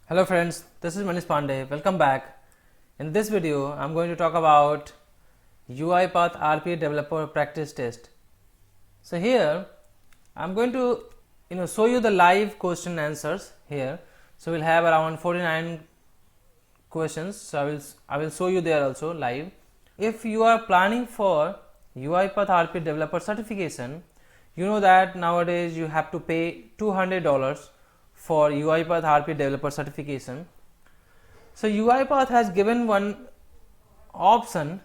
Hello friends, this is Manish Pandey. Welcome back. In this video, I'm going to talk about UiPath RPA Developer Practice Test. So here, I'm going to show you the live question answers here. So we'll have around 49 questions. So I will show you there also live. If you are planning for UiPath RPA Developer certification, you know that nowadays you have to pay $200 for UiPath RPA Developer certification. So UiPath has given one option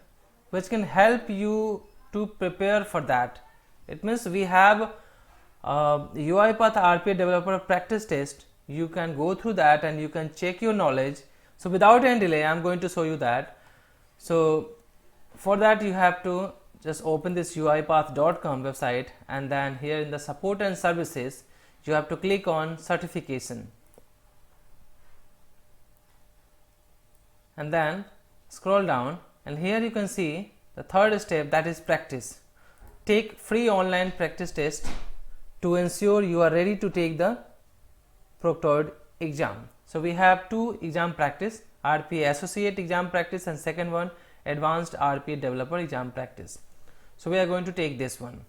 which can help you to prepare for that. It means we have UiPath RPA Developer Practice Test. You can go through that and you can check your knowledge. So without any delay, I'm going to show you that. So for that, you have to just open this uipath.com website, and then here in the support and services, you have to click on certification, and then scroll down, and here you can see the third step, that is practice. Take free online practice test to ensure you are ready to take the proctored exam. So we have two exam practice, RPA Associate exam practice, and second one Advanced RPA Developer exam practice. So we are going to take this one.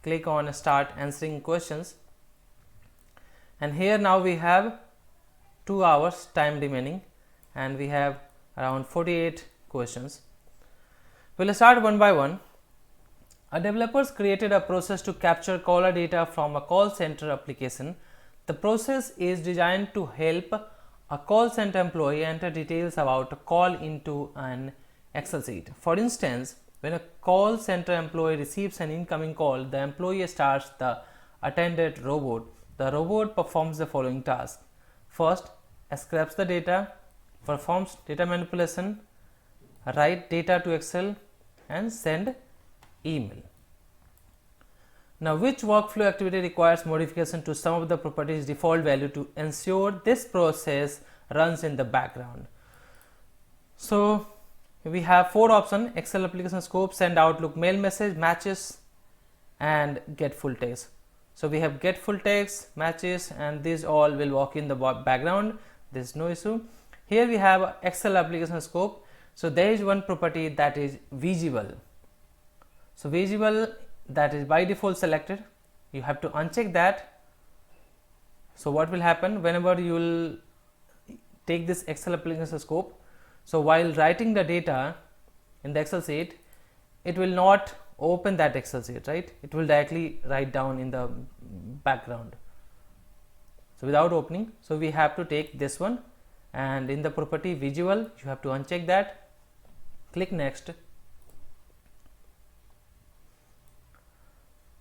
Click on start answering questions, and here now we have 2 hours time remaining and we have around 48 questions. We'll start one by one. A developers created a process to capture caller data from a call center application. The process is designed to help a call center employee enter details about a call into an Excel sheet. For instance, when a call center employee receives an incoming call, the employee starts the attended robot. The robot performs the following tasks. First, scrapes the data, performs data manipulation, write data to Excel, and send email. Now, which workflow activity requires modification to some of the properties default value to ensure this process runs in the background? So we have 4 options: Excel application scope, send Outlook mail message, matches, and get full text. So we have get full text, matches, and these all will work in the background. There is no issue. Here we have Excel application scope. So there is one property that is visible. So visible, that is by default selected. You have to uncheck that. So what will happen whenever you will take this Excel application scope? So while writing the data in the Excel sheet, it will not open that Excel sheet, right? It will directly write down in the background. So without opening, so we have to take this one, and in the property visual, you have to uncheck that. Click next.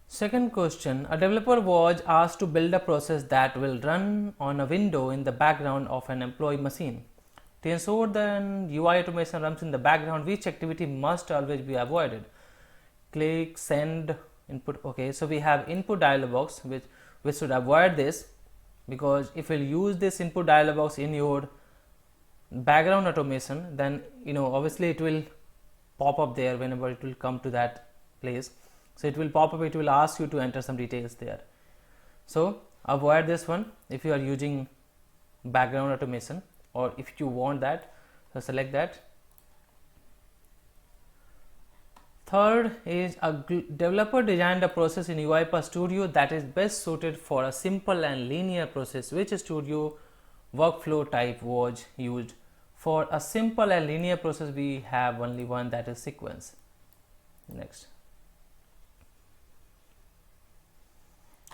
Second question, a developer was asked to build a process that will run on a window in the background of an employee machine. To ensure that UI automation runs in the background, which activity must always be avoided? Click send input. Okay, so we have input dialog box, which we should avoid this, because if you use this input dialog box in your background automation, then obviously it will pop up there whenever it will come to that place. So it will pop up, it will ask you to enter some details there. So avoid this one if you are using background automation, or if you want that, so select that. Third is a developer designed a process in UiPath Studio that is best suited for a simple and linear process. Which studio workflow type was used? For a simple and linear process, we have only one, that is sequence. Next.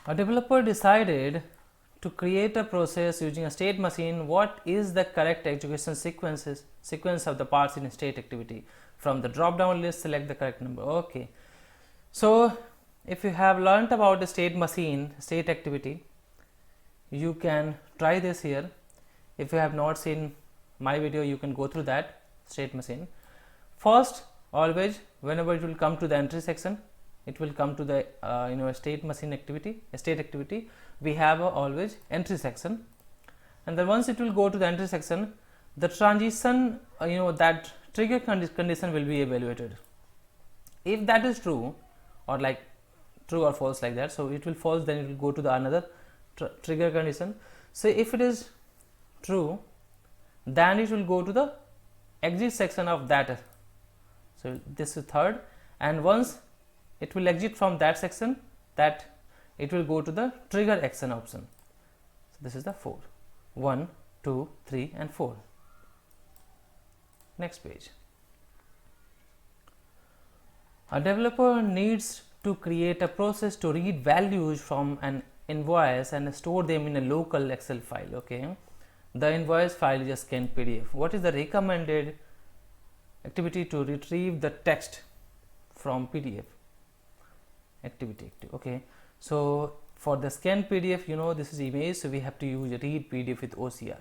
A developer decided to create a process using a state machine. What is the correct execution sequence of the parts in state activity? From the drop down list, select the correct number. Okay, so if you have learnt about the state machine, state activity, you can try this here. If you have not seen my video, you can go through that state machine. First, always whenever it will come to the entry section, it will come to the state machine activity, state activity. We have always entry section, and then once it will go to the entry section, the transition that trigger condition will be evaluated. If that is true, or like true or false like that, so it will false, then it will go to the another trigger condition. So if it is true, then it will go to the exit section of that. So this is third, and once it will exit from that section, that it will go to the trigger action option. So this is the 4, 1, 2, 3 and 4. Next page. A developer needs to create a process to read values from an invoice and store them in a local Excel file. Okay, the invoice file is a scanned PDF. What is the recommended activity to retrieve the text from PDF? Activity. Okay, so for the scanned PDF, this is image, so we have to use read PDF with OCR.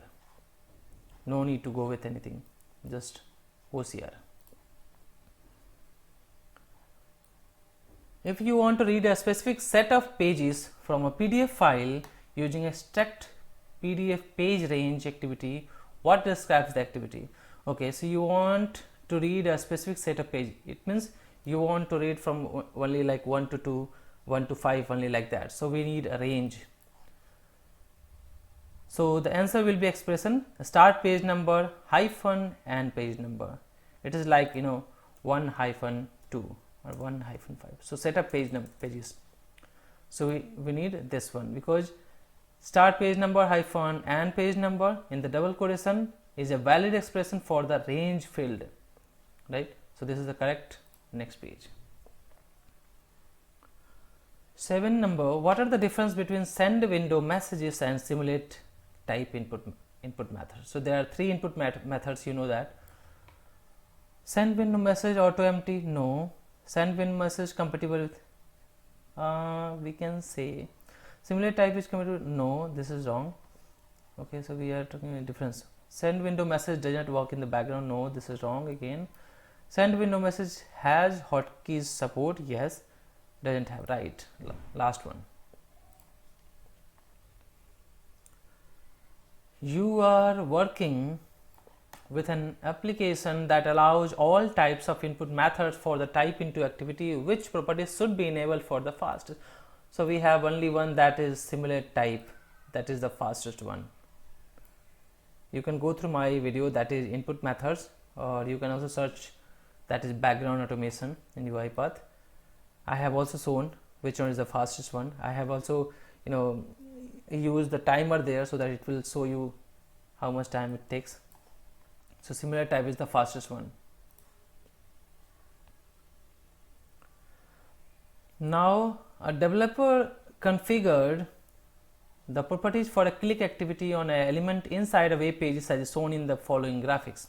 No need to go with anything, just OCR. If you want to read a specific set of pages from a PDF file using a stacked PDF page range activity, what describes the activity? Okay, so you want to read a specific set of pages. It means you want to read from only like 1 to 2, 1 to 5, only like that. So we need a range. So the answer will be expression start page number hyphen and page number. It is like 1 hyphen 2 or 1 hyphen 5. So set up pages. So we need this one, because start page number hyphen and page number in the double quotation is a valid expression for the range field, right? So this is the correct. Next page. 7 number, what are the difference between send window messages and simulate type input methods? So there are 3 input methods, you know that. Send window message auto empty, no. Send window message compatible with we can say simulate type is compatible, no, this is wrong. Okay, so we are talking a difference. Send window message does not work in the background, no, this is wrong again. Send window message has hotkeys support, yes, doesn't have, right. Last one. You are working with an application that allows all types of input methods for the type into activity. Which properties should be enabled for the fastest? So we have only one, that is simulate type, that is the fastest one. You can go through my video, that is input methods, or you can also search, that is background automation in UiPath. I have also shown which one is the fastest one. I have also use the timer there so that it will show you how much time it takes. So simulate type is the fastest one. Now a developer configured the properties for a click activity on an element inside a web page as shown in the following graphics.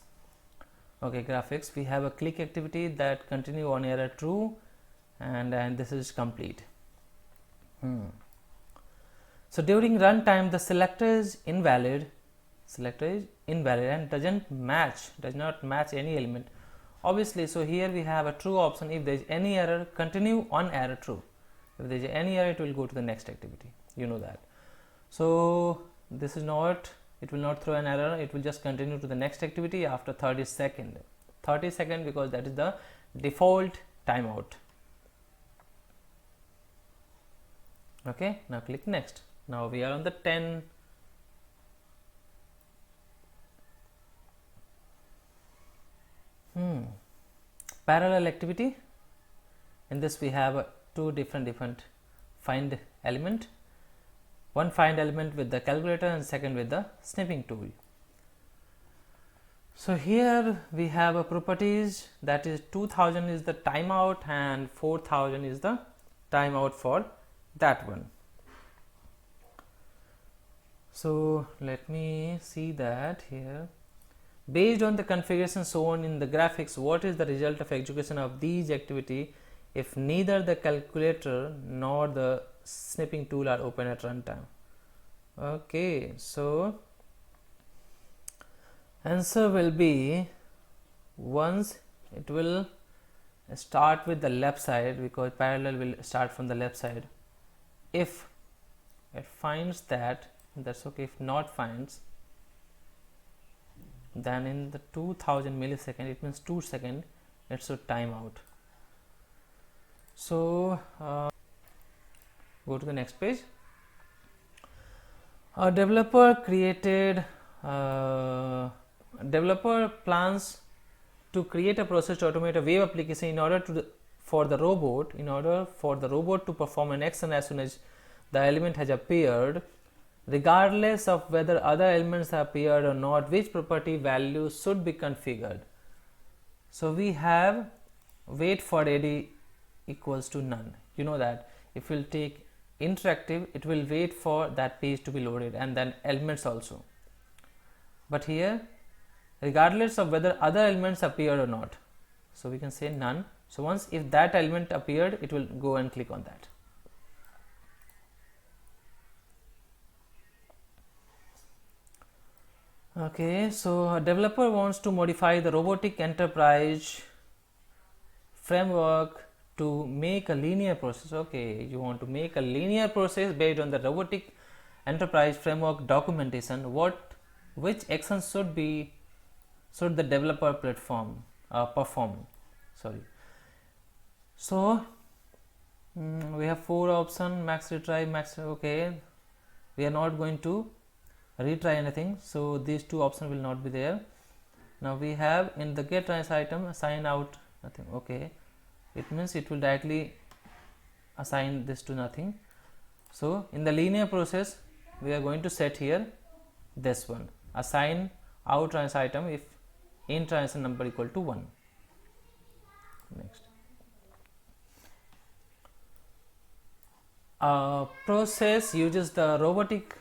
Okay, graphics, we have a click activity that continue on error true, and this is complete. So during runtime the selector is invalid and does not match any element, obviously. So here we have a true option. If there is any error, continue on error true. If there is any error, it will go to the next activity, you know that. So this is not, it will not throw an error, it will just continue to the next activity after 30 seconds, because that is the default timeout. Okay, now click next. Now we are on the 10. Parallel activity. In this we have two different find element. One find element with the calculator and second with the snipping tool. So here we have a properties, that is 2000 is the timeout and 4000 is the timeout for that one. So let me see that here. Based on the configuration shown in the graphics, what is the result of execution of these activity if neither the calculator nor the snipping tool are open at runtime? Okay, so answer will be, once it will start with the left side, because parallel will start from the left side. If it finds that, that's okay. If not finds, then in the 2000 millisecond, it means 2 seconds, it should time out. So go to the next page. A developer plans to create a process to automate a web application in order for the robot to perform an action as soon as the element has appeared, regardless of whether other elements have appeared or not. Which property value should be configured? So we have wait for ready equals to none. You know that if we'll take interactive, it will wait for that page to be loaded and then elements also. But here, regardless of whether other elements appeared or not, so we can say none. So once if that element appeared, it will go and click on that. Okay, so a developer wants to modify the robotic enterprise framework to make a linear process. Okay, you want to make a linear process based on the robotic enterprise framework documentation. Which actions should the developer perform? Sorry. So we have 4 options: max retry, max. Okay, we are not going to retry anything, so these 2 options will not be there. Now we have in the get trace item assign out nothing. Okay, it means it will directly assign this to nothing. So in the linear process, we are going to set here this one, assign out transition item if in transition number equal to 1. Next, a process uses the robotic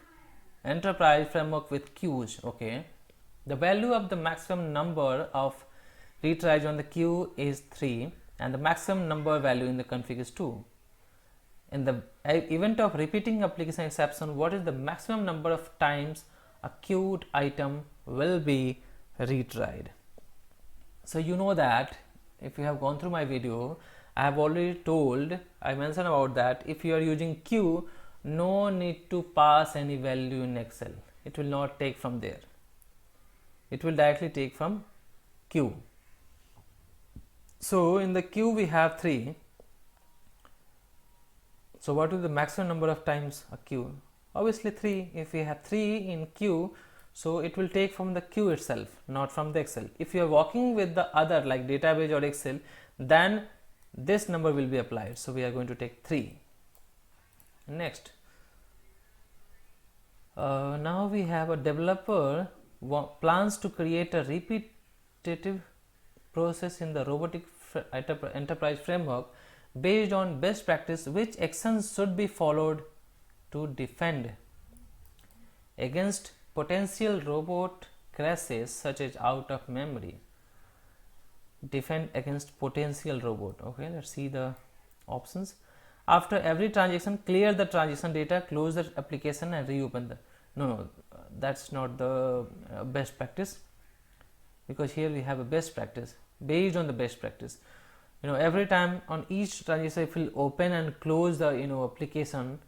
enterprise framework with queues. Okay, the value of the maximum number of retries on the queue is 3 and the maximum number value in the config is 2. In the event of repeating application exception, what is the maximum number of times a queued item will be retried? So you know that if you have gone through my video, I have already mentioned about that if you are using queue, no need to pass any value in Excel. It will not take from there. It will directly take from queue. So in the queue we have 3. So what is the maximum number of times a queue? Obviously 3. If we have 3 in queue, so it will take from the queue itself, not from the Excel. If you are working with the other like database or Excel, then this number will be applied. So we are going to take 3. Next, now we have a developer plans to create a repetitive process in the robotic enterprise framework based on best practice. Which actions should be followed to defend against potential robot crashes such as out of memory? Defend against potential robot. Okay, let's see the options. After every transaction, clear the transaction data, close the application and reopen the. No, that's not the best practice, because here we have a best practice based on the best practice. Every time on each transaction, if you open and close the application,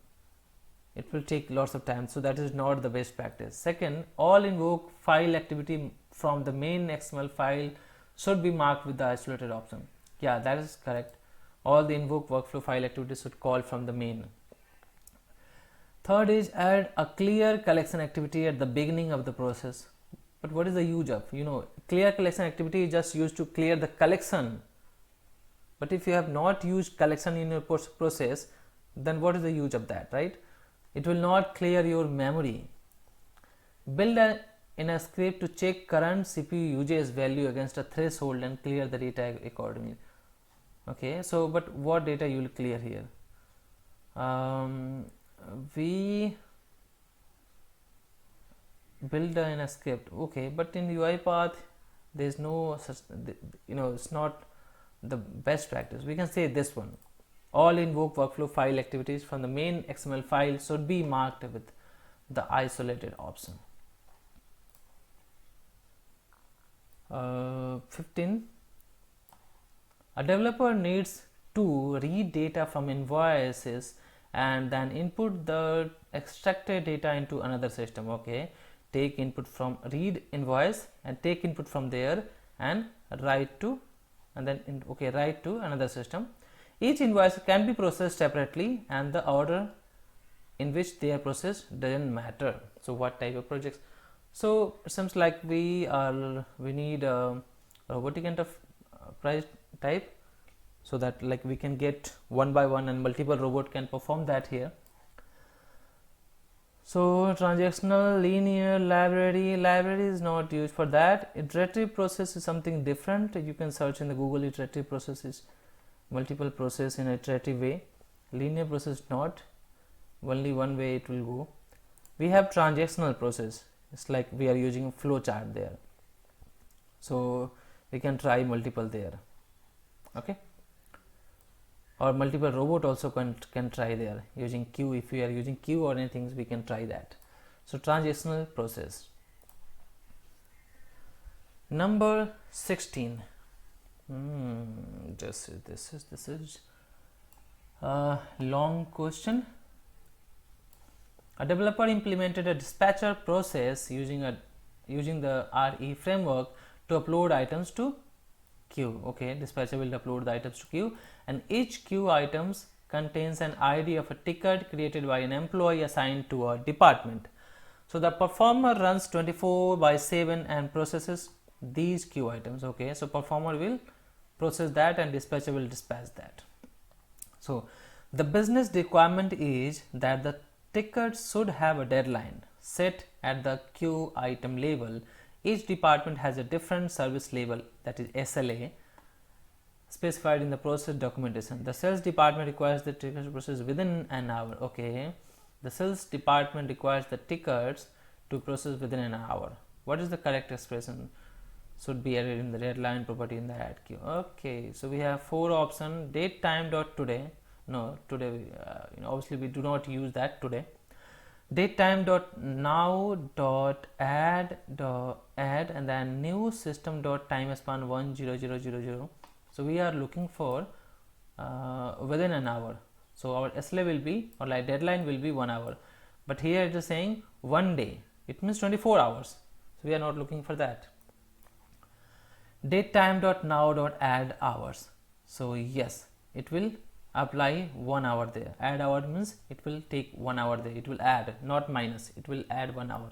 it will take lots of time. So that is not the best practice. Second, all invoke file activity from the main XML file should be marked with the isolated option. Yeah, that is correct. All the invoke workflow file activities should call from the main. Third is add a clear collection activity at the beginning of the process. But what is the use of? Clear collection activity is just used to clear the collection. But if you have not used collection in your process, then what is the use of that, right? It will not clear your memory. Build in a script to check current CPU usage value against a threshold and clear the data accordingly. Okay, so but what data you will clear here? We build in a script. Okay, but in UiPath there is no such, it's not the best practice. We can say this one. All invoke workflow file activities from the main XML file should be marked with the isolated option. 15. A developer needs to read data from invoices and then input the extracted data into another system. Okay, take input from read invoice and take input from there and write to write to another system. Each invoice can be processed separately and the order in which they are processed doesn't matter. So what type of projects? So it seems like we need a robotic enterprise type, so that like we can get one by one and multiple robot can perform that here. So transactional, linear, library is not used for that. Iterative process is something different. You can search in the Google. Iterative process is multiple process in an iterative way. Linear process not, only one way it will go. We have transactional process. It's like we are using flow chart there, so we can try multiple there. Okay, or multiple robot also can try there using queue. If we are using queue or anything, we can try that. So transactional process. Number 16. This is a long question. A developer implemented a dispatcher process using the RE framework to upload items to queue. Okay, dispatcher will upload the items to queue, and each queue items contains an ID of a ticket created by an employee assigned to a department. So the performer runs 24/7 and processes these queue items. Okay, so performer will process that and dispatcher will dispatch that. So the business requirement is that the tickets should have a deadline set at the queue item level. Each department has a different service level, that is SLA, specified in the process documentation. The sales department requires the tickets process within an hour. Okay, the sales department requires the tickets to process within an hour. What is the correct expression? Should be added in the deadline property in the add queue. Okay, so we have 4 options. Date time dot today. No, today obviously we do not use that today. Date time dot now dot add and then new system dot time span 10000. So we are looking for within an hour. So our SLA will be, or like deadline will be 1 hour, but here it is saying 1 day. It means 24 hours. So we are not looking for that. Date time dot now dot add hours. So yes, it will apply 1 hour there. Add hour means it will take 1 hour there. It will add, not minus. It will add 1 hour.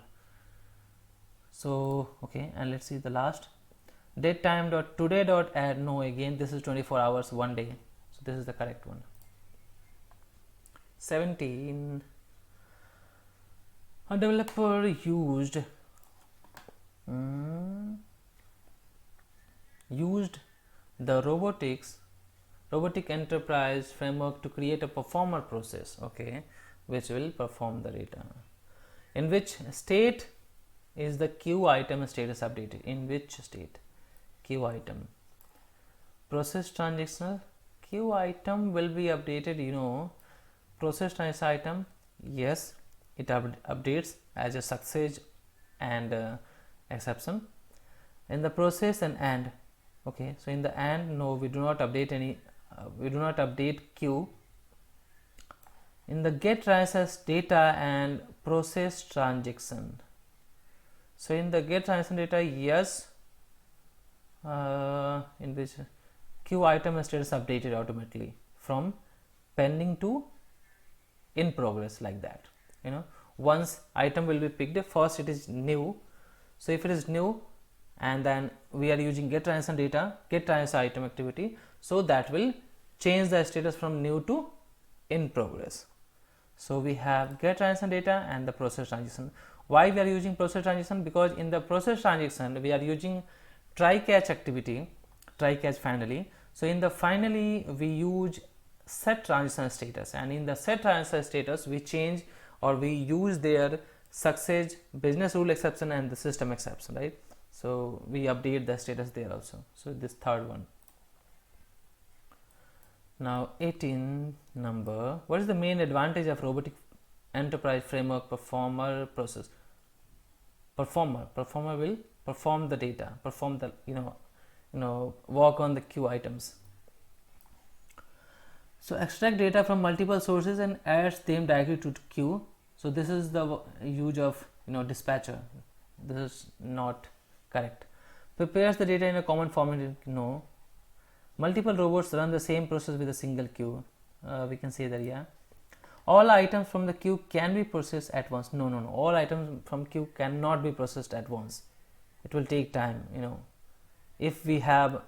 So okay, and let's see the last. Date time dot today dot add. No, again this is 24 hours, 1 day. So this is the correct one. 17. A developer used the robotic enterprise framework to create a performer process, okay, which will perform the data. In which state is the queue item status updated? In which state? Queue item. Process transactional. Queue item will be updated, process transaction item, yes, it updates as a success and exception. In the process and okay, so in the and, no, we do not update any, we do not update queue. In the get transaction data and process transaction. So in the get transaction data, yes, in which queue item status updated automatically from pending to in progress, like that. Once item will be picked, first it is new. So if it is new, and then we are using get transaction data, get transaction item activity, so that will change the status from new to in progress. So we have get transaction data and the process transaction. Why we are using process transaction? Because in the process transaction we are using try catch activity, try catch finally. So in the finally we use set transaction status, and in the set transaction status we change or we use their success, business rule exception and the system exception, right? So we update the status there also. So this third one. Now 18 number. What is the main advantage of robotic enterprise framework performer process? Performer will perform the data, perform the work on the queue items. So extract data from multiple sources and adds them directly to queue. So this is the use of dispatcher. this is not correct. Prepares the data in a common format, no. Multiple robots run the same process with a single queue, we can say that, yeah. All items from the queue can be processed at once, no, all items from queue cannot be processed at once, it will take time, if we have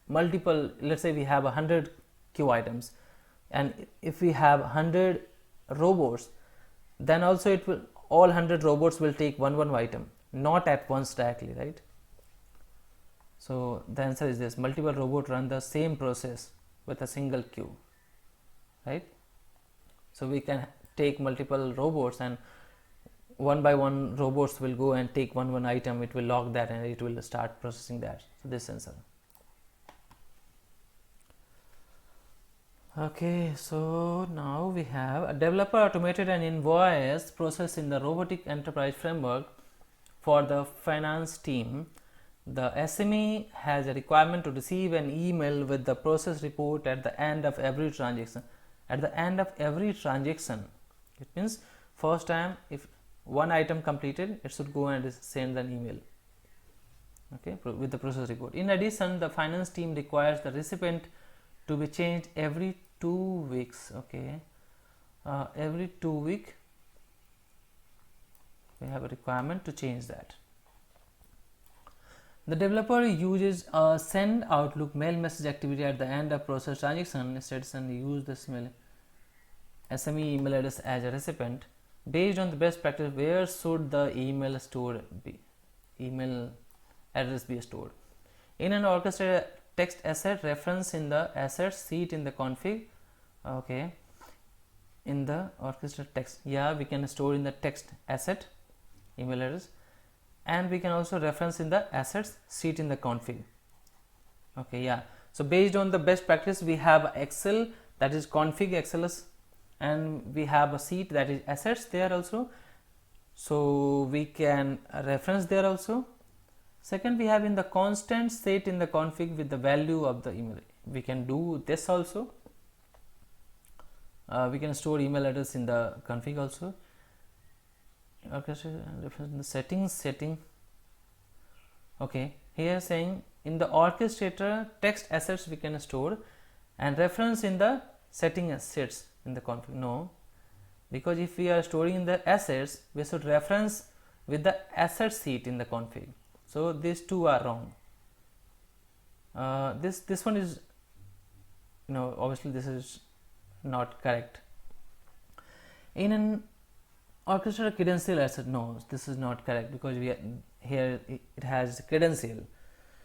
multiple, let's say we have 100 queue items, and if we have 100 robots, then also it will, all 100 robots will take one item, not at once directly, right? So the answer is this: multiple robots run the same process with a single queue, right? So we can take multiple robots, and one by one robots will go and take one item, it will log that and it will start processing that. So this answer. Okay, so now we have a developer automated an invoice process in the robotic enterprise framework for the finance team. The SME has a requirement to receive an email with the process report at the end of every transaction. At the end of every transaction, it means first time if one item completed, it should go and send an email, okay, with the process report. In addition, the finance team requires the recipient to be changed every 2 weeks, okay. Every 2 weeks we have a requirement to change that. The developer uses a send Outlook mail message activity at the end of process transaction. Instead, use this SME email address as a recipient. Based on the best practice, where should the email address be stored? In an orchestrated text asset, reference in the assets sheet in the config, okay, in the orchestrated text, yeah, we can store in the text asset email address, and we can also reference in the assets sheet in the config, okay, yeah. So based on the best practice, we have Excel, that is config XLS, and we have a sheet, that is assets, there also, so we can reference there also. Second, we have in the constant state in the config with the value of the email, we can do this also. We can store email address in the config also. Reference in the setting, okay, here saying in the orchestrator text assets we can store, and reference in the setting assets in the config, no, because if we are storing in the assets, we should reference with the asset sheet in the config. So these two are wrong. This one is, obviously this is not correct. In an orchestrator credential asset, no, this is not correct, because we are, here it has credential.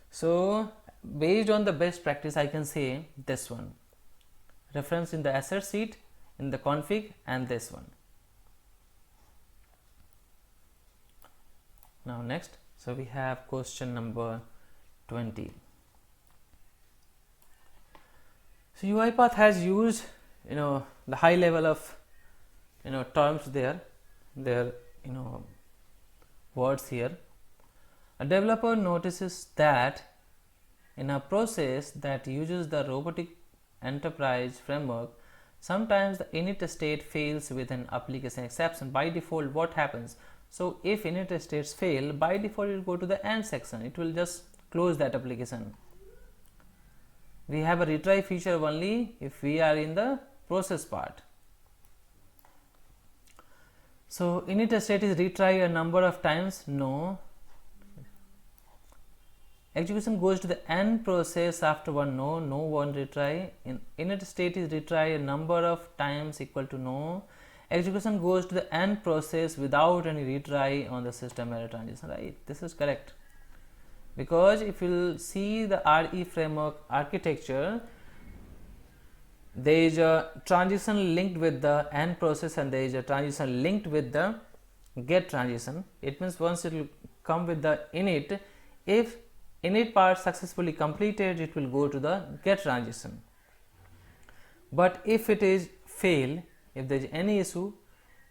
So based on the best practice, I can say this one, reference in the asset sheet in the config, and this one. Now next, so we have question number 20. So UiPath has used the high level of terms there, words here. A developer notices that in a process that uses the robotic enterprise framework, sometimes the init state fails with an application exception. By default, what happens? So if init states fail, by default it will go to the end section, it will just close that application. We have a retry feature only if we are in the process part. So init state is retry a number of times, no. Execution goes to the end process after one, no one retry. In init state is retry a number of times equal to no. Execution goes to the end process without any retry on the system error transition, right? This is correct, because if you see the RE framework architecture, there is a transition linked with the end process, and there is a transition linked with the get transition. It means once it will come with the init, if init part successfully completed, it will go to the get transition. But if it is fail, if there is any issue,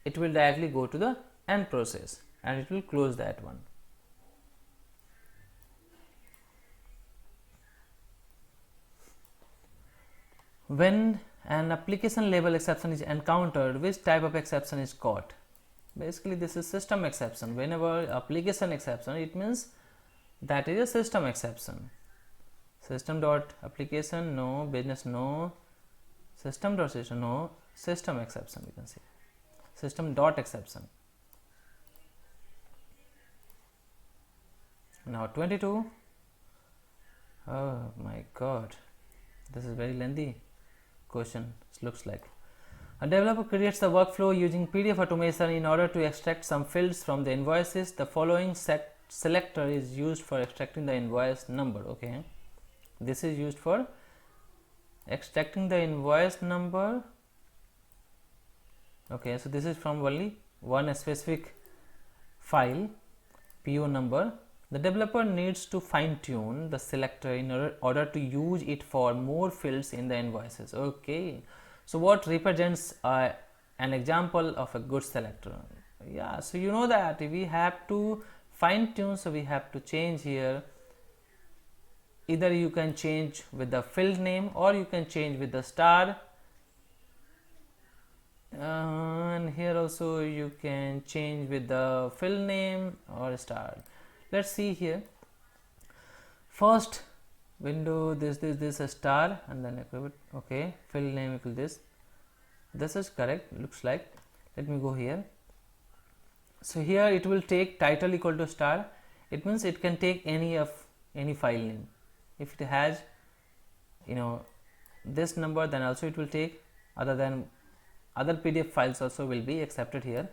it will directly go to the end process and it will close that one. When an application level exception is encountered, which type of exception is caught? Basically this is system exception. Whenever application exception, it means that is a system exception. System dot application no, business no, system dot system no, system exception, you can see system dot exception. Now 22. Oh my god, this is very lengthy question. It looks like a developer creates the workflow using PDF automation in order to extract some fields from the invoices. The following selector is used for extracting the invoice number. Okay, this is used for extracting the invoice number. Okay, so this is from only one specific file, PO number. The developer needs to fine tune the selector in order to use it for more fields in the invoices. Okay, so what represents an example of a good selector? Yeah, so you know that we have to fine tune, so we have to change here. Either you can change with the field name or you can change with the star, and here also you can change with the field name or star. Let's see here. First window, this a star and then equal. Okay, field name equal this. This is correct, looks like. Let me go here. So here it will take title equal to star. It means it can take any file name. If it has this number, then also it will take. Other PDF files also will be accepted here.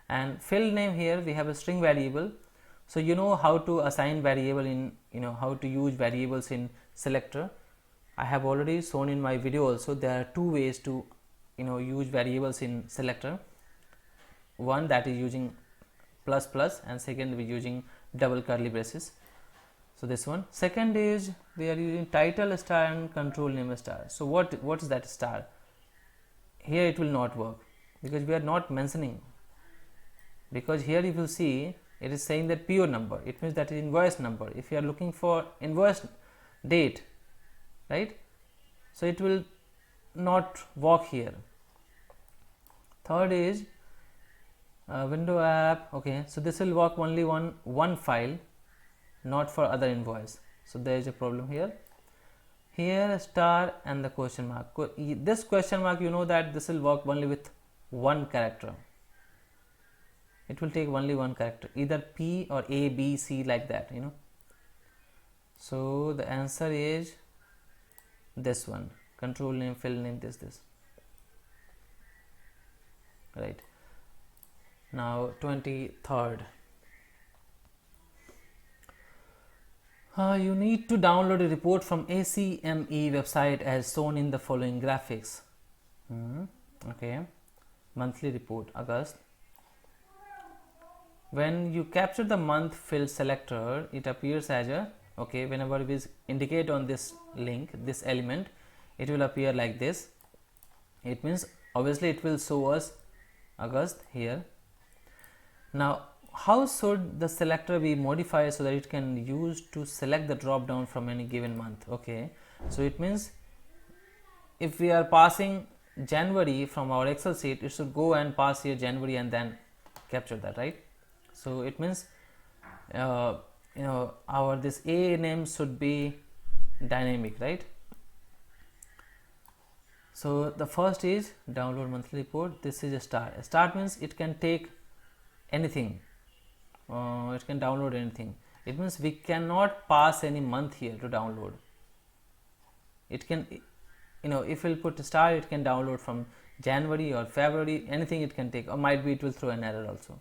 And field name, here we have a string variable. So you know how to assign variable in, how to use variables in selector. I have already shown in my video also. There are two ways to use variables in selector. One, that is using plus plus, and second we using double curly braces. So this one. Second is we are using title star and control name star. So what is that star? Here it will not work because we are not mentioning, because here you will see it is saying that PO number. It means that is invoice number. If you are looking for invoice date, right, so it will not work here. Third is window app. Okay, so this will work only one file, not for other invoice. So there is a problem here. Here star and the question mark. This question mark, you know that this will work only with one character. It will take only one character, either P or A, B, C, like that, So the answer is this one, control name, field name, this. Right. Now 23rd. You need to download a report from ACME website as shown in the following graphics. Okay, monthly report, August. When you capture the month field selector, it appears as a, whenever we indicate on this link, this element, it will appear like this. It means obviously it will show us August here. Now how should the selector be modified so that it can use to select the drop down from any given month? Okay, so it means if we are passing January from our Excel sheet, it should go and pass here January and then capture that, right? So it means our this A name should be dynamic, right? So the first is download monthly report. This is a star. A star means it can take anything. It can download anything. It means we cannot pass any month here to download. It can, if we'll put a star, it can download from January or February, anything it can take, or might be it will throw an error also.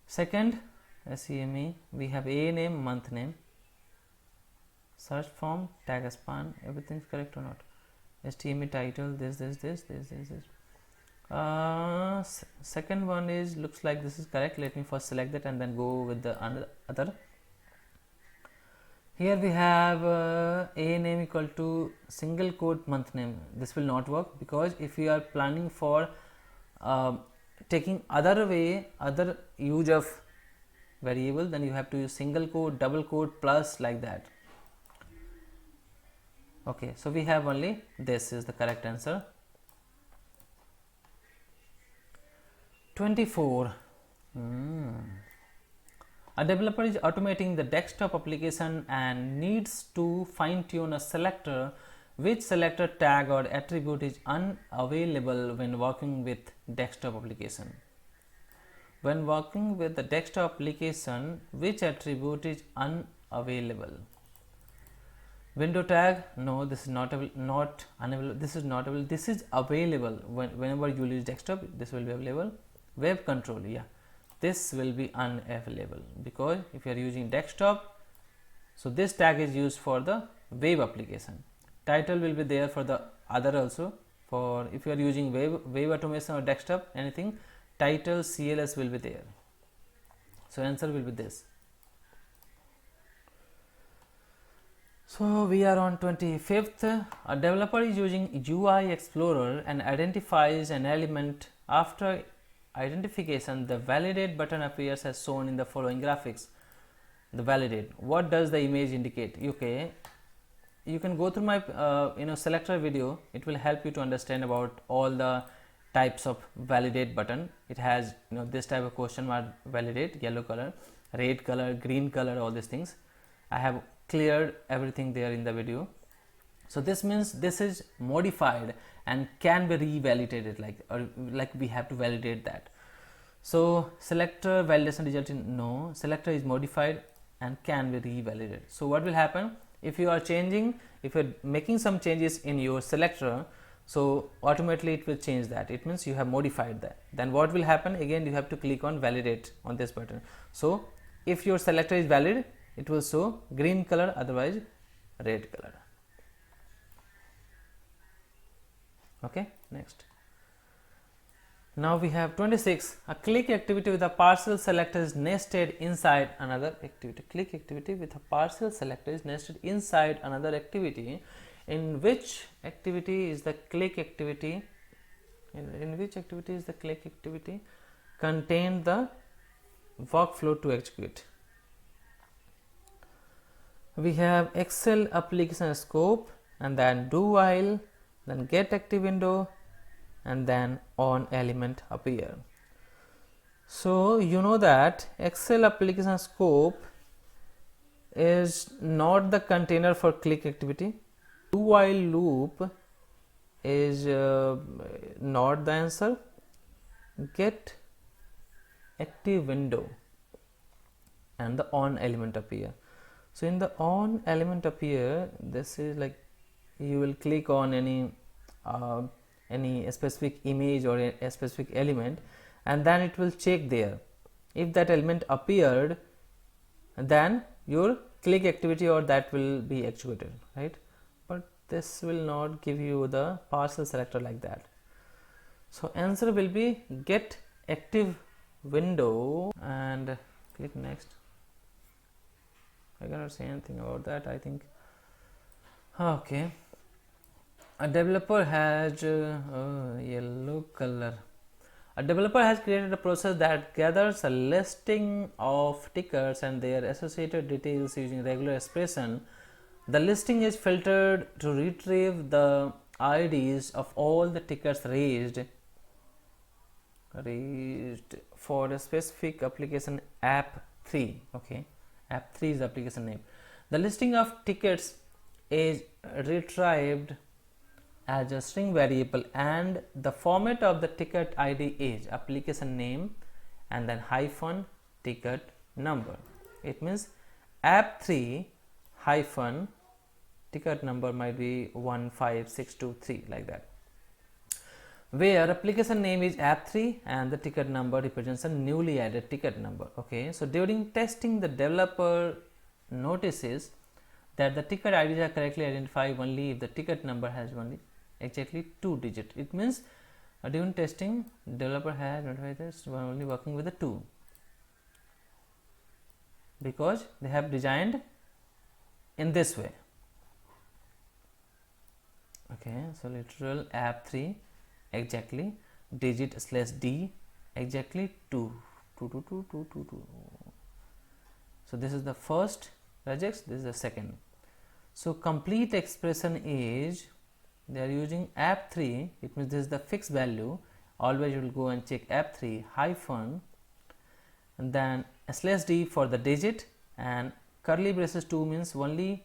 Second, SEME, we have A name, month name, search form, tag span, everything is correct or not. HTML title, this. Second one is, looks like this is correct. Let me first select that and then go with the other. Here we have A name equal to single quote month name. This will not work because if you are planning for taking other use of variable, then you have to use single quote, double quote, plus, like that. Okay, so we have only this is the correct answer. 24. A developer is automating the desktop application and needs to fine-tune a selector which selector tag or attribute is unavailable when working with desktop application. When working with the desktop application, which attribute is unavailable? Window tag, no, this is not unavailable, this is not available, this is available. Whenever you use desktop, this will be available. Web control, yeah, this will be unavailable, because if you are using desktop, so this tag is used for the web application. Title will be there for the other also. For if you are using web automation or desktop, anything, title CLS will be there. So answer will be this. So we are on 25th. A developer is using UI Explorer and identifies an element. After identification, the validate button appears as shown in the following graphics. The validate, what does the image indicate? Okay, you can go through my selector video. It will help you to understand about all the types of validate button. It has this type of question mark validate, yellow color, red color, green color, all these things. I have cleared everything there in the video. So this means this is modified and can be revalidated, like we have to validate that. So selector validation result in no, selector is modified and can be revalidated. So what will happen if you are changing, if you are making some changes in your selector, so automatically it will change that. It means you have modified that. Then what will happen? Again, you have to click on validate on this button. So if your selector is valid, it will show green color, otherwise red color. Okay, next. Now we have 26. A click activity with a partial selector is nested inside another activity. Click activity with a partial selector is nested inside another activity. In which activity is the click activity? In which activity is the click activity? Contain the workflow to execute. We have Excel application scope, and then do while, then get active window, and then on element appear. So you know that Excel application scope is not the container for click activity. Do while loop is not the answer. Get active window and the on element appear. So in the on element appear, this is like you will click on any specific image or a specific element, and then it will check there. If that element appeared, then your click activity or that will be executed, right? But this will not give you the partial selector like that. So answer will be get active window and click next. I cannot say anything about that, I think. Okay. A developer has yellow color. A developer has created a process that gathers a listing of tickets and their associated details using regular expression. The listing is filtered to retrieve the IDs of all the tickets raised for a specific application app 3. Okay, app 3 is the application name. The listing of tickets is retrieved as a string variable, and the format of the ticket ID is application name and then hyphen ticket number. It means app 3 hyphen ticket number might be 15623 like that, where application name is app 3 and the ticket number represents a newly added ticket number. Okay, so during testing, the developer notices that the ticket IDs are correctly identified only if the ticket number has only exactly 2 digits. It means during testing, developer has notified this only working with the 2, because they have designed in this way. Okay, so literal app 3 exactly digit /d exactly 2. So this is the first regex, this is the second. So complete expression is, they are using app 3, it means this is the fixed value, always you will go and check F3 hyphen and then /d for the digit, and curly braces 2 means only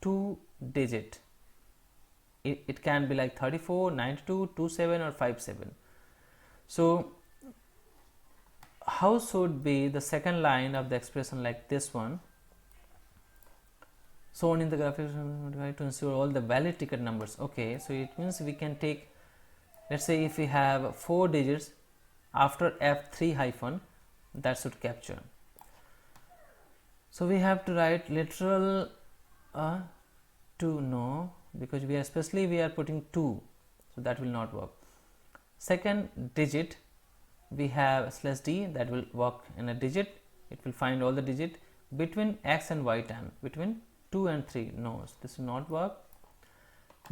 2 digit. It can be like 34, 92, 27 or 57. So how should be the second line of the expression like this one? Shown in the graphic to ensure all the valid ticket numbers. Okay, so it means we can take, let's say if we have 4 digits after F3 hyphen, that should capture. So we have to write literal to no, because we are putting 2, so that will not work. Second digit we have /d, that will work in a digit. It will find all the digit between x and y time, between 2 and 3. No, so this will not work.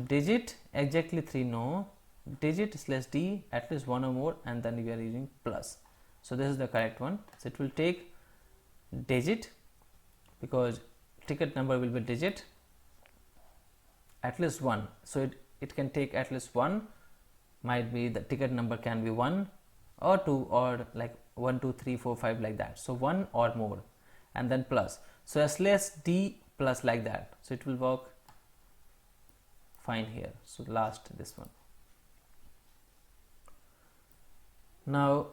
Digit exactly 3, no. Digit /d at least 1 or more, and then we are using plus. So this is the correct one. So it will take digit, because ticket number will be digit, at least 1. So it can take at least 1, might be the ticket number can be 1 or 2 or like 1, 2, 3, 4, 5 like that. So 1 or more, and then plus. So /d plus like that. So it will work fine here. So last this one. Now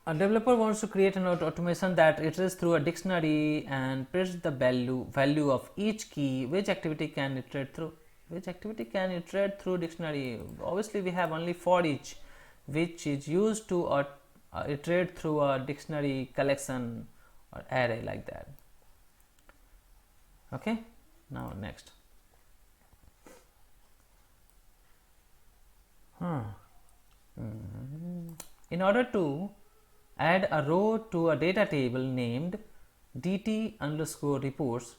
a developer wants to create an automation that iterates through a dictionary and prints the value of each key. Which activity can iterate through? Which activity can iterate through dictionary? Obviously we have only for each, which is used to iterate through a dictionary collection or array like that. Okay, now next. In order to add a row to a data table named dt underscore reports,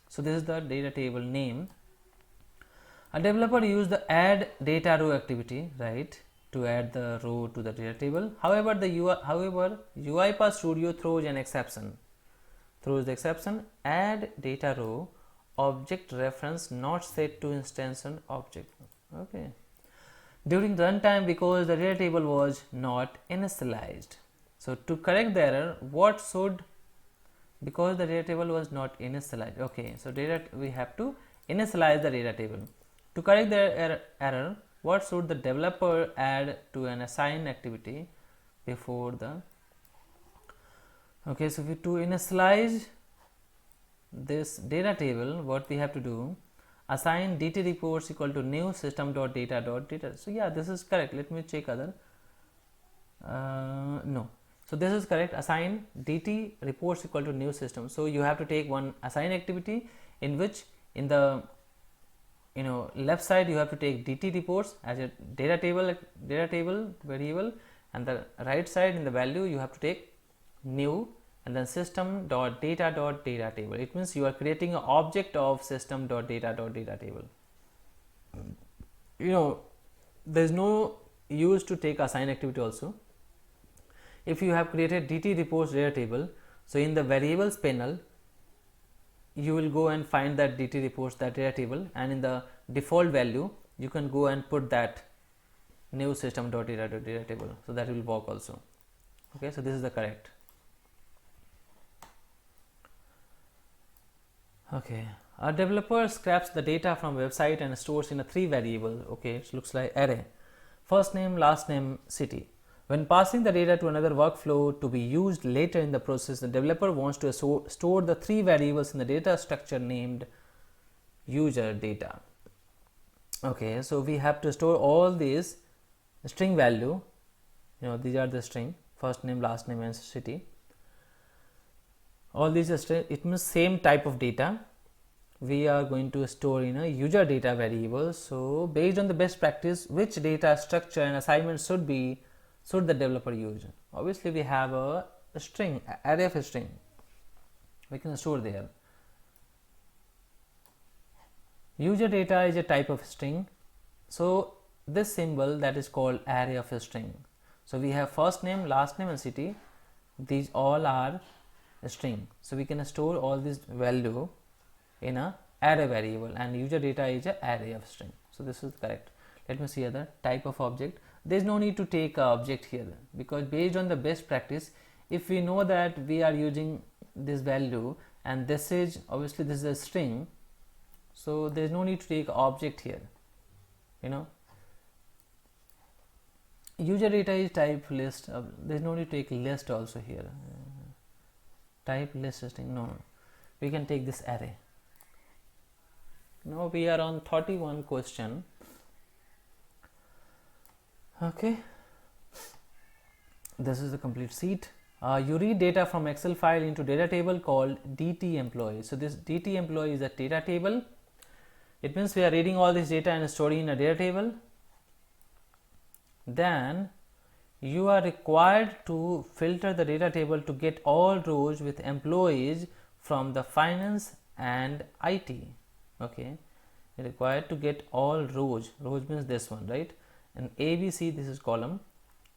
so this is the data table name, a developer used the add data row activity, right, to add the row to the data table. However, UiPath Studio throws an exception. Add data row object reference not set to instance object. Okay. During runtime, because the data table was not initialized. So to correct the error, because the data table was not initialized. Okay, so we have to initialize the data table. To correct the error, what should the developer add to an assign activity before the? Okay, so to initialize this data table, what we have to do? Assign dt reports equal to new system.data.data. So yeah, this is correct. Let me check other. No. So this is correct. Assign dt reports equal to new system. So you have to take one assign activity in which in the left side you have to take dt reports as a data table variable, and the right side in the value you have to take new and then system.data.data table. It means you are creating an object of system.data.data table. There is no use to take assign activity also. If you have created dt reports data table, so in the variables panel you will go and find that dt reports, that data table, and in the default value you can go and put that new system.data.data table. So that will work also. Okay, so this is the correct. Okay, a developer scraps the data from website and stores in a 3 variable. Okay, it looks like array. First name, last name, city. When passing the data to another workflow to be used later in the process, the developer wants to store the 3 variables in the data structure named user data. Okay, so we have to store all these string value. These are the string, first name, last name, and city. All these are string. It means same type of data we are going to store in a user data variable. So based on the best practice, which data structure and assignment should the developer use? Obviously we have a string, array of a string we can store there. User data is a type of string, so this symbol that is called array of a string. So we have first name, last name, and city. These all are a string, so we can store all this value in a array variable, and user data is a array of string. So this is correct. Let me see other type of object. there is no need to take a object here, because based on the best practice, if we know that we are using this value and this is obviously this is a string, so there is no need to take object here, you know. User data is type list, there is no need to take list also here, type list string, no, we can take this array. Now we are on 31 question. Okay, this is the complete sheet. You read data from Excel file into data table called DT employee. So this DT employee is a data table. It means we are reading all this data and storing in a data table. Then you are required to filter the data table to get all rows with employees from the finance and IT. Okay, you're required to get all rows. Rows means this one, right? And ABC, this is column,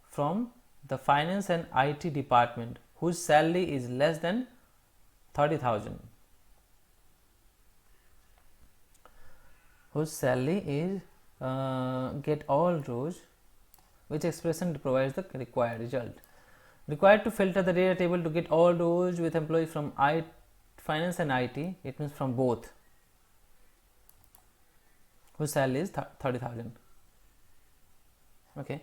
from the finance and IT department whose salary is less than 30,000. Whose salary is get all rows. Which expression provides the required result? Required to filter the data table to get all rows with employees from finance and IT. It means from both. Whose salary is 30,000. Okay,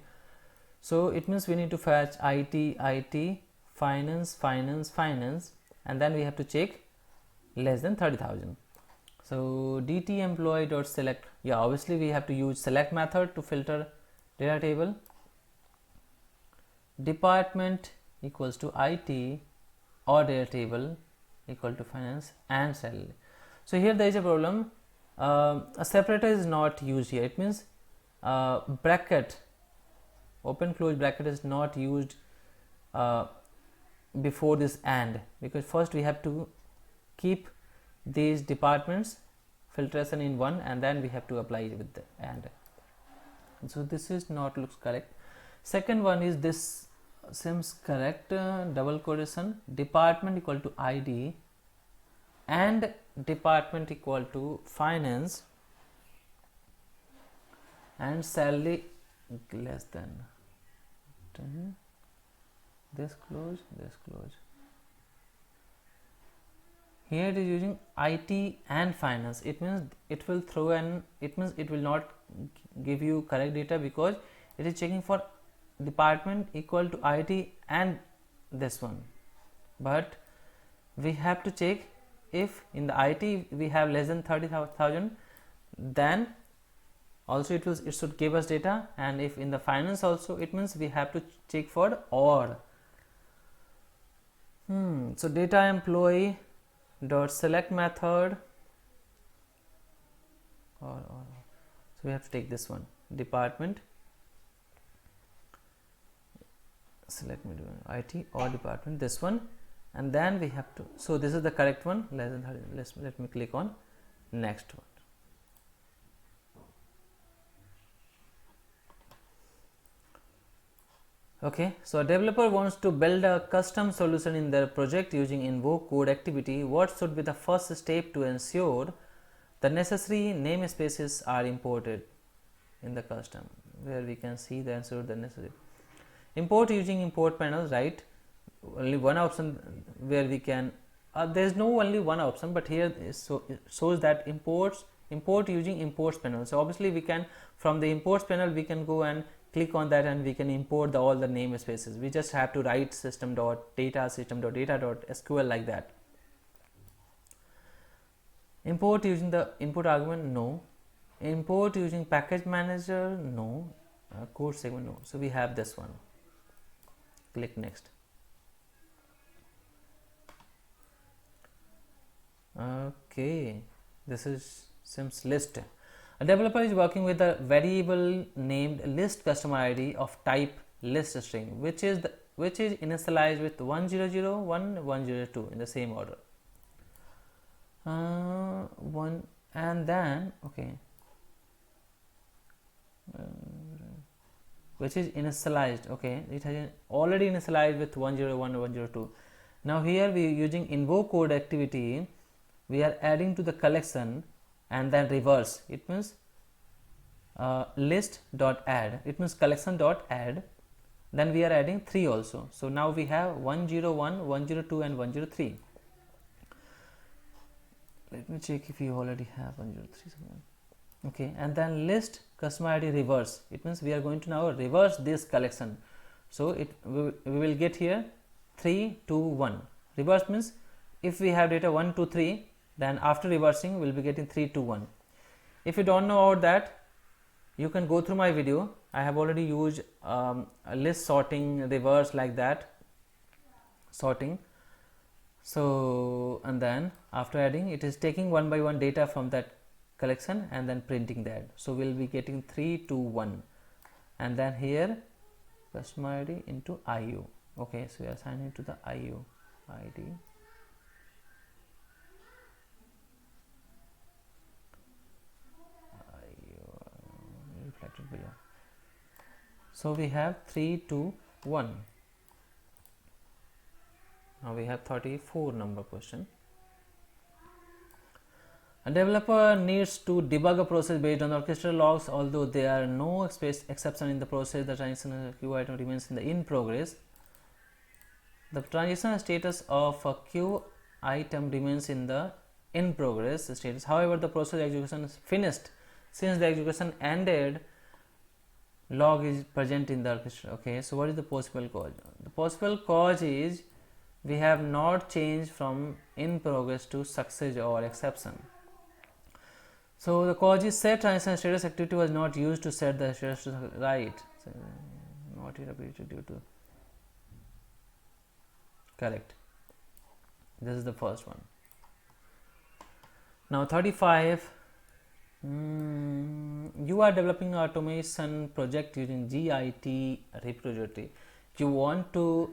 so it means we need to fetch IT, finance, and then we have to check less than 30,000. So DT employee dot select. Yeah, obviously we have to use select method to filter data table. Department equals to IT or data table equal to finance and salary. So here there is a problem. A separator is not used here. It means bracket, open close bracket is not used before this and, because first we have to keep these departments filtration in one and then we have to apply it with the and. So this is not looks correct. Second one is this seems correct, double quotation, department equal to ID and department equal to finance and salary less than this close. Here it is using IT and finance. It means it will throw an, it means it will not give you correct data because it is checking for department equal to IT and this one, but we have to check if in the IT we have less than 30,000, then also it should give us data, and if in the finance also, it means we have to check for or. So data employee dot select method or so we have to take this one, department select IT or department, this one, and then we have to, so this is the correct one, less than 30. Let me click on next one. Okay, so a developer wants to build a custom solution in their project using invoke code activity. What should be the first step to ensure the necessary namespaces are imported in the custom? Where we can see the answer the necessary. Import using import panels, right? Only one option where we can, there is no only one option, but here it shows that import using imports panel. So obviously we can, from the imports panel we can go and click on that and we can import all the namespaces. We just have to write system.data.sql like that. Import using the input argument, no. Import using package manager, no. Code segment, no. So we have this one. Click next. Okay, this is seems list. A developer is working with a variable named list customer ID of type list string, which is initialized with 1001 102 in the same order. One and then okay, which is initialized. Okay, it has already initialized with 101 102. Now here we are using invoke code activity. We are adding to the collection and then reverse. It means list dot add, it means collection dot add, then we are adding 3 also. So now we have 101, 102 and 103. Let me check if you already have 103. Okay, and then list customer ID reverse, it means we are going to now reverse this collection. So we will get here 3, 2, 1. Reverse means if we have data 1, 2, 3, then after reversing we will be getting 3, 2, 1. If you don't know about that, you can go through my video. I have already used a list sorting reverse like that sorting. So and then after adding, it is taking one by one data from that collection and then printing that. So we will be getting 3, 2, 1, and then here customer ID into IU. Okay, so we are assigning to the IU ID. Reflected below. So we have 3, 2, 1. Now we have 34 number question. A developer needs to debug a process based on the orchestral logs. Although there are no exception in the process, the transition queue item remains in the in progress. The transition status of a queue item remains in the in progress status. However, the process execution is finished. Since the execution ended, log is present in the orchestra. Okay, so what is the possible cause? The possible cause is we have not changed from in progress to success or exception. So the cause is set transition status activity was not used to set the status to right. So not repeated due to correct. This is the first one. Now 35. You are developing an automation project using Git repository. You want to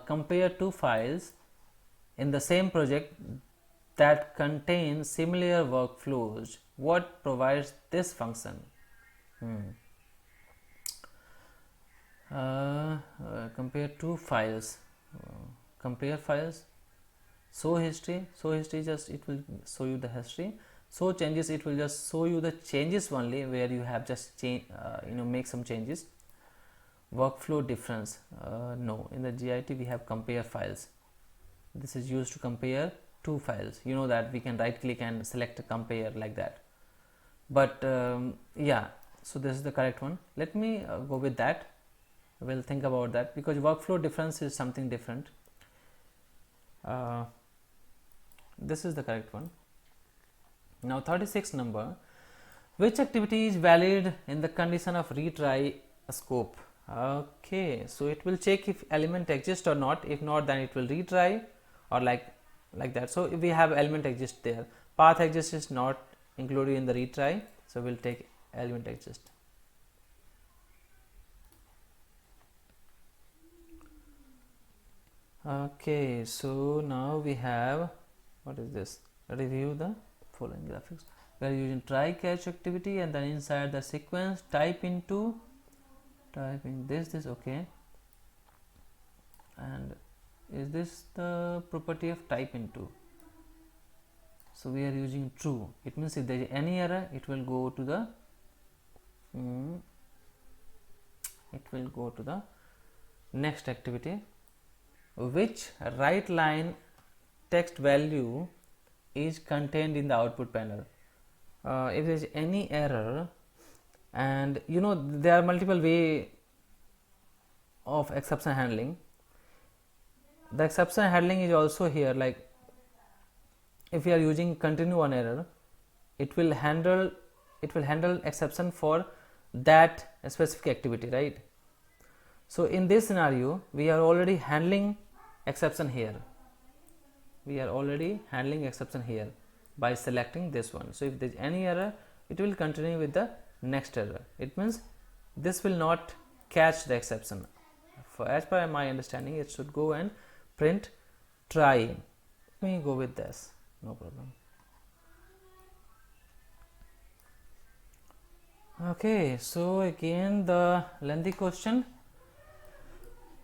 compare two files in the same project that contain similar workflows. What provides this function? Compare two files. Compare files. Show history. Show history, just it will show you the history. Show changes, it will just show you the changes only where you have just change, make some changes. Workflow difference, no. In the Git we have compare files. This is used to compare two files. You know that we can right click and select a compare like that. But yeah, so this is the correct one. Let me go with that. We'll think about that because workflow difference is something different. This is the correct one. Now 36 number, which activity is valid in the condition of retry scope? Okay, so it will check if element exists or not. If not, then it will retry or like that. So if we have element exist there, path exist is not included in the retry, so we'll take element exist. Okay, so now we have, what is this? Review the following graphics. We are using try catch activity, and then inside the sequence type in this okay, and is this the property of type into? So we are using true. It means if there is any error, it will go to the next activity. Which right line text value is contained in the output panel? If there is any error, and there are multiple way of exception handling. The exception handling is also here, like if we are using continue on error, it will handle exception for that specific activity, right? So in this scenario we are already handling exception here. By selecting this one. So if there is any error, it will continue with the next error. It means this will not catch the exception. For as per my understanding, it should go and print try. Let me go with this, no problem. Okay, so again the lengthy question.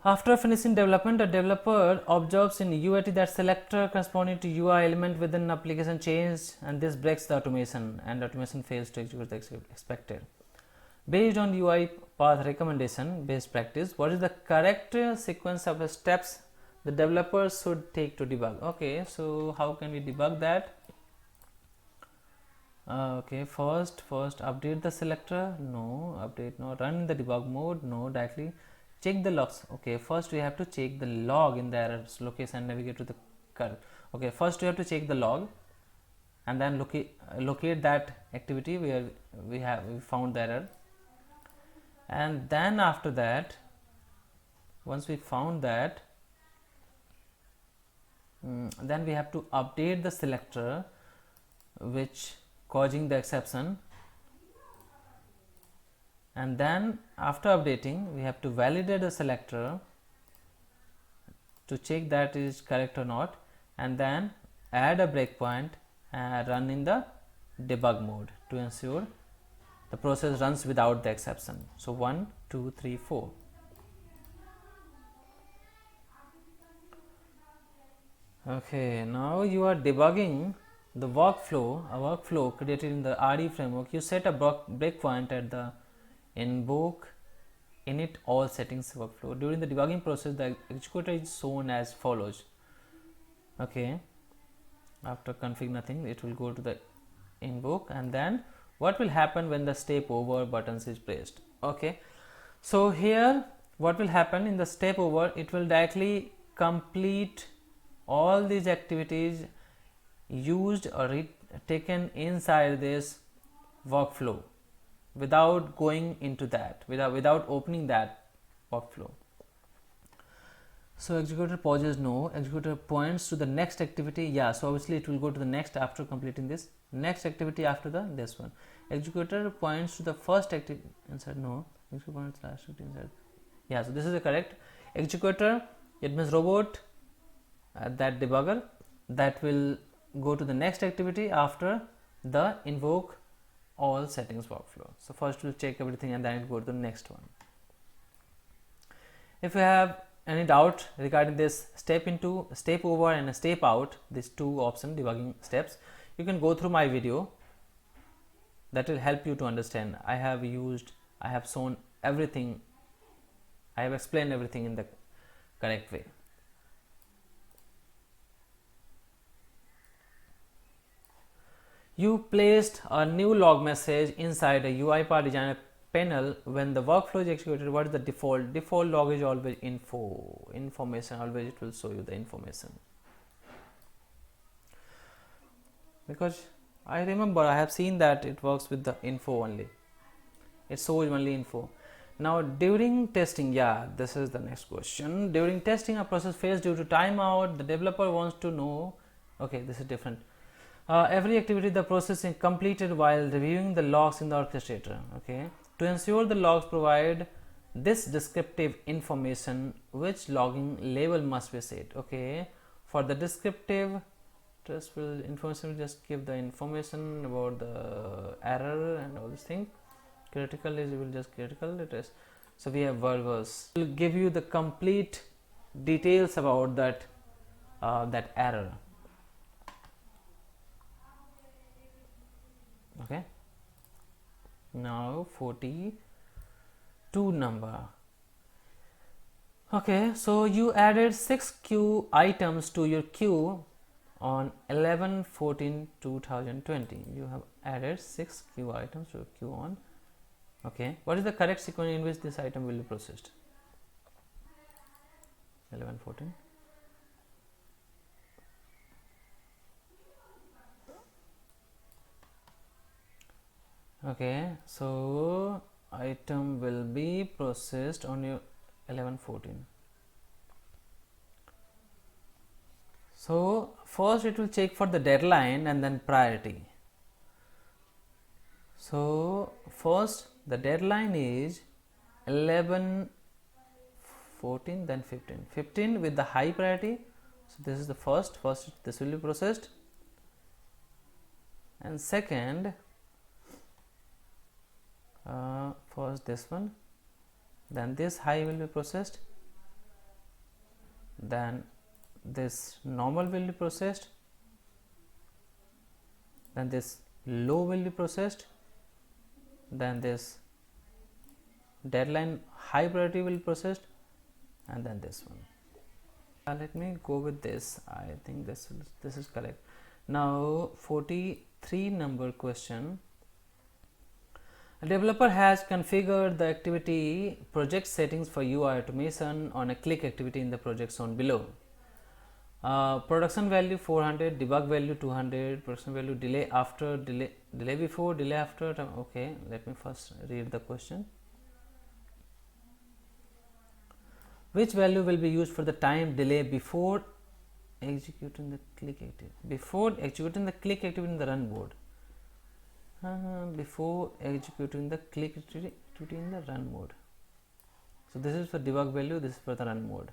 After finishing development, a developer observes in UAT that selector corresponding to UI element within an application changed, and this breaks the automation, and automation fails to execute the expected. Based on UiPath recommendation best practice, what is the correct sequence of steps the developers should take to debug? Okay, so how can we debug that? Okay, first update the selector. No, update no. Run in the debug mode. No, directly check the logs. Okay, first we have to check the log in the errors location and navigate to the curve. Okay, first we have to check the log and then locate that activity where we found the error, and then after that, once we found that, then we have to update the selector which causing the exception, and then after updating we have to validate the selector to check that is correct or not, and then add a breakpoint and run in the debug mode to ensure the process runs without the exception. So 1 2 3 4. Okay, now you are debugging the workflow, a workflow created in the RE framework. You set a breakpoint at the invoke init all settings workflow. During the debugging process, the executor is shown as follows. Okay, after config nothing, it will go to the invoke, and then what will happen when the step over buttons is pressed? Okay, so here what will happen in the step over, it will directly complete all these activities used or taken inside this workflow without going into that, without opening that workflow. So executor pauses, no. Executor points to the next activity, yeah. So obviously it will go to the next after completing this next activity after this one. Executor points to the first activity inside, no. Executor points last activity inside, yeah. So this is the correct. Executor, it means robot, that debugger that will go to the next activity after the invoke all settings workflow. So first we'll check everything and then it go to the next one. If you have any doubt regarding this step into, step over and a step out, these two option debugging steps, you can go through my video. That will help you to understand. I have shown everything, I have explained everything in the correct way. You placed a new log message inside a UiPath Designer panel when the workflow is executed. What is the default? Default log is always information. Always it will show you the information. Because I remember I have seen that it works with the info only. It shows only info. Now during testing, yeah, this is the next question. During testing, a process fails due to timeout. The developer wants to know. Okay, this is different. Every activity the process is completed while reviewing the logs in the orchestrator. Okay, to ensure the logs provide this descriptive information, which logging label must be set? Okay, for the descriptive information, will just give the information about the error and all this thing. Critical is, you will just critical it is. So we have verbose, will give you the complete details about that error. Okay, now 42 number. Okay, so you added 6 queue items to your queue on 11/14/2020. You have added 6 queue items to your queue on. Okay, what is the correct sequence in which this item will be processed? 11/14. Okay, so item will be processed on your 11/14. So first it will check for the deadline and then priority. So first the deadline is 11/14, then 15 with the high priority. So this is the first this will be processed, and second first this one, then this high will be processed, then this normal will be processed, then this low will be processed, then this deadline high priority will be processed, and then this one. Let me go with this. I think this is correct. Now 43 number question. A developer has configured the activity project settings for UI automation on a click activity in the project shown below. Production value 400, debug value 200, production value delay after, delay before, delay after. Okay, let me first read the question. Which value will be used for the time delay before executing the click activity? Before executing the click activity in the run mode. Before executing the click activity in the run mode. So this is for debug value, this is for the run mode.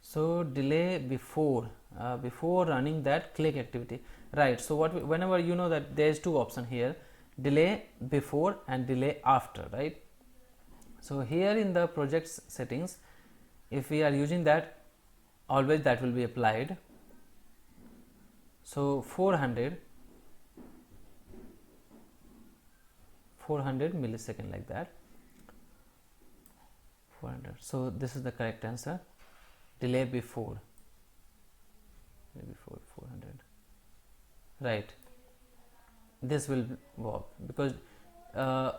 So delay before running that click activity, right? So whenever you know that there is two options here, delay before and delay after, right? So here in the project settings, if we are using that, always that will be applied. So 400 millisecond, like that, 400. So this is the correct answer. Delay before 400, right? This will work because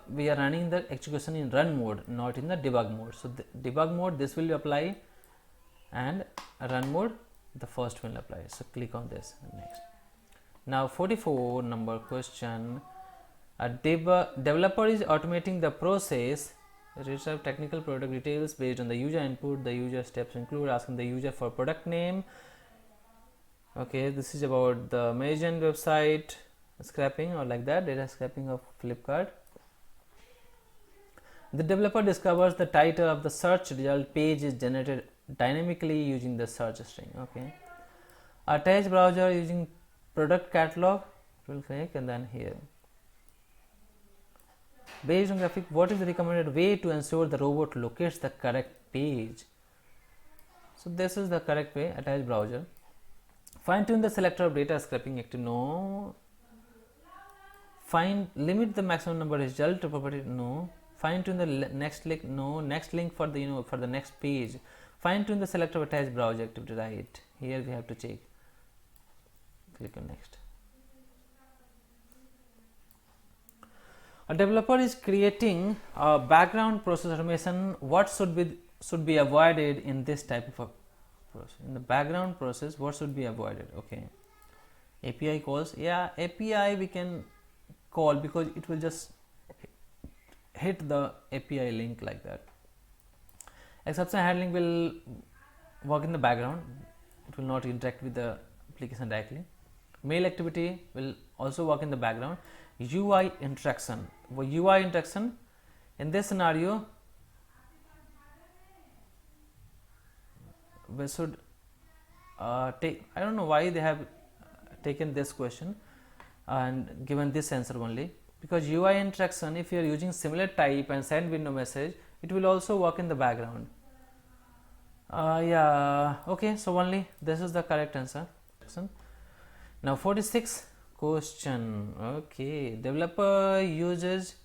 we are running the execution in run mode, not in the debug mode. So the debug mode, this will apply, and run mode, the first will apply. So click on this. Next. Now 44 number question. A developer is automating the process. Retrieve technical product details based on the user input. The user steps include asking the user for product name. Okay, this is about the Amazon website scraping, or like that, data scraping of Flipkart. The developer discovers the title of the search result page is generated dynamically using the search string. Okay, attach browser using product catalog, it will click, and then here, based on graphic, what is the recommended way to ensure the robot locates the correct page? So this is the correct way. Attach browser. Fine tune the selector of data scraping active. No. Limit the maximum number result property. No. Fine tune the next link. No. Next link for the for the next page. Fine tune the selector of attached browser activity. Right. Here we have to check. Click on next. A developer is creating a background process automation. What should be avoided in this type of a process? In the background process, what should be avoided? Okay, API calls. Yeah, API we can call because it will just hit the API link like that. Exception handling will work in the background. It will not interact with the application directly. Mail activity will also work in the background. UI interaction. UI interaction in this scenario, we should take. I don't know why they have taken this question and given this answer only, because UI interaction, if you are using similar type and send window message, it will also work in the background. Yeah, okay, so only this is the correct answer. Now 46 question. Okay, developer uses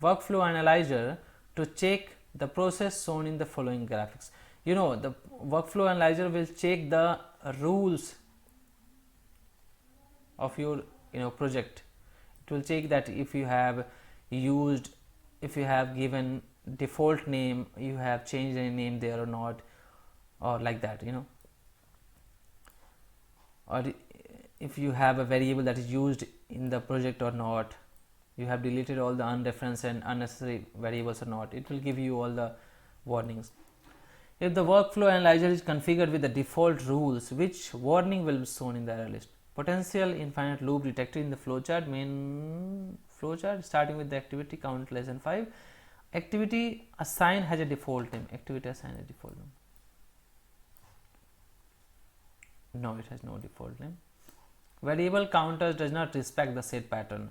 workflow analyzer to check the process shown in the following graphics. The workflow analyzer will check the rules of your project. It will check that if you have given default name, you have changed any name there or not, or like that, or if you have a variable that is used in the project or not, you have deleted all the unreferenced and unnecessary variables or not. It will give you all the warnings. If the workflow analyzer is configured with the default rules, which warning will be shown in the error list? Potential infinite loop detected in the flowchart. Main flowchart starting with the activity count less than 5. Activity assign has a default name. Activity assign a default name. No, it has no default name. Variable counter does not respect the set pattern.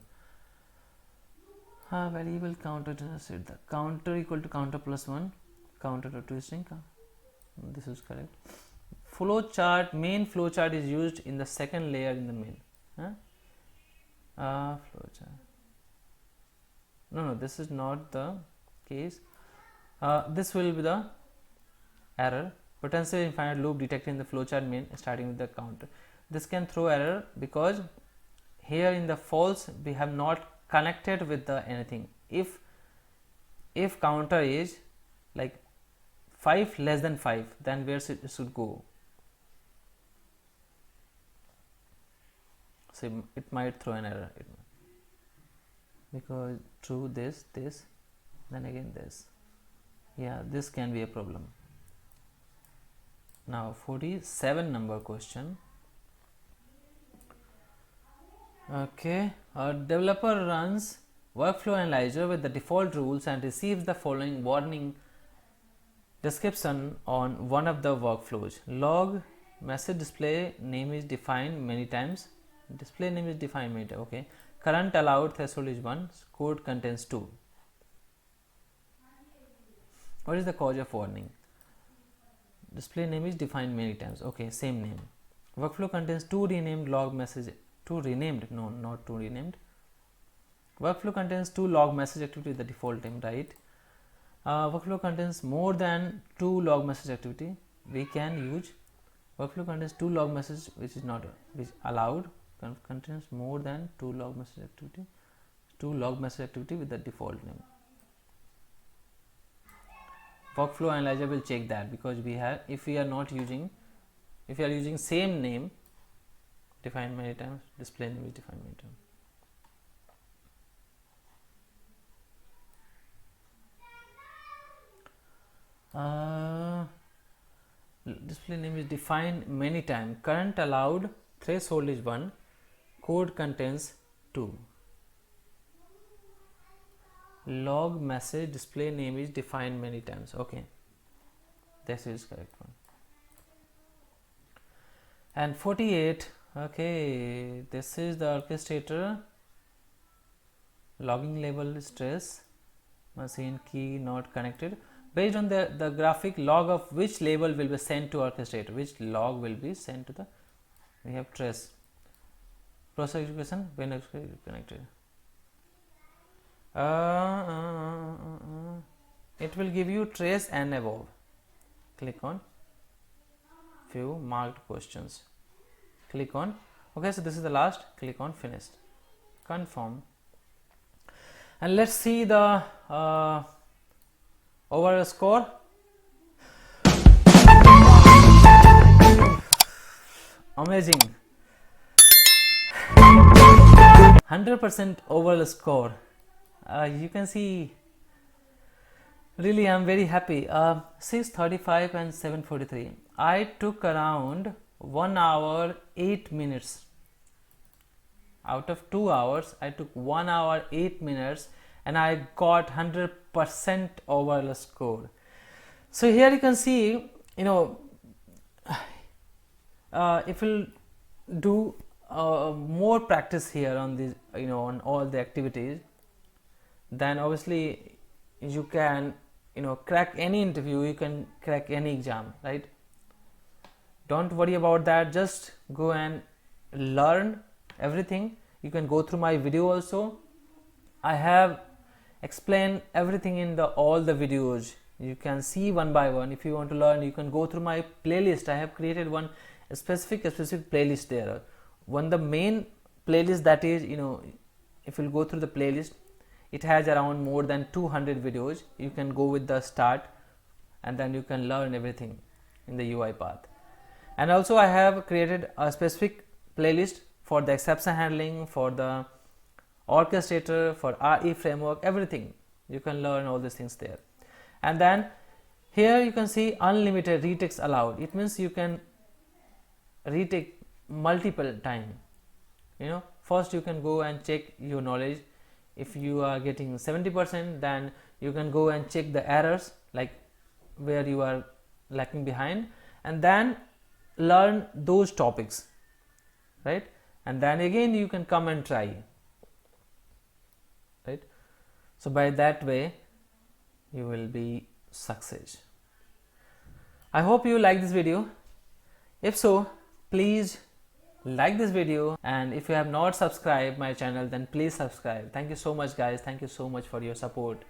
Variable counter does not set the counter equal to counter plus 1, counter to twisting. This is correct. Flowchart, main flowchart is used in the second layer in the main. Flowchart. No, this is not the case. This will be the error. Potential infinite loop detected in the flowchart main starting with the counter. This can throw error because here in the false we have not connected with the anything. If counter is like 5 less than 5, then where should go? So it might throw an error because true this then again this. Yeah, this can be a problem. Now 47 number question. Okay, a developer runs workflow analyzer with the default rules and receives the following warning description on one of the workflows. Log message display name is defined many times. Display name is defined many times. Okay. Current allowed threshold is 1. Code contains 2. What is the cause of warning? Display name is defined many times. Okay, same name. Workflow contains 2 renamed log message. 2 renamed? No, not 2 renamed. Workflow contains 2 log message activity with the default name, right? Workflow contains more than 2 log message activity. We can use workflow contains 2 log message, which is not allowed. Contains more than 2 log message activity. 2 log message activity with the default name. Workflow analyzer will check that because we have, if we are using same name defined many times, display name is defined many times. Display name is defined many times. Current allowed threshold is 1. Code contains 2. Log message display name is defined many times. Okay, this is correct one. And 48. Okay, this is the orchestrator. Logging label stress machine key not connected. Based on the graphic, log of which label will be sent to orchestrator, which log will be sent to the, we have trace process execution when connected. It will give you trace and above. Click on few marked questions. Click on, okay, so this is the last. Click on finished, confirm, and let's see the overall score. Amazing, 100% overall score. You can see, really I'm very happy. 6:35 and 7:43. I took around 1 hour 8 minutes. Out of 2 hours, I took 1 hour 8 minutes and I got 100% overall score. So here you can see, if we'll do more practice here on this, on all the activities, then obviously you can crack any interview, you can crack any exam, right? Don't worry about that, just go and learn everything. You can go through my video also. I have explained everything in all the videos. You can see one by one. If you want to learn, you can go through my playlist. I have created one specific playlist there. One the main playlist, that is, if you go through the playlist, it has around more than 200 videos. You can go with the start and then you can learn everything in the UI path. And also I have created a specific playlist for the exception handling, for the orchestrator, for RE framework, everything. You can learn all these things there. And then here you can see unlimited retakes allowed. It means you can retake multiple time. First you can go and check your knowledge. If you are getting 70%, then you can go and check the errors, like where you are lacking behind, and then learn those topics, right? And then again you can come and try, right? So by that way you will be success. I hope you like this video. If so, please like this video, and if you have not subscribed my channel, then please subscribe. Thank you so much guys, thank you so much for your support.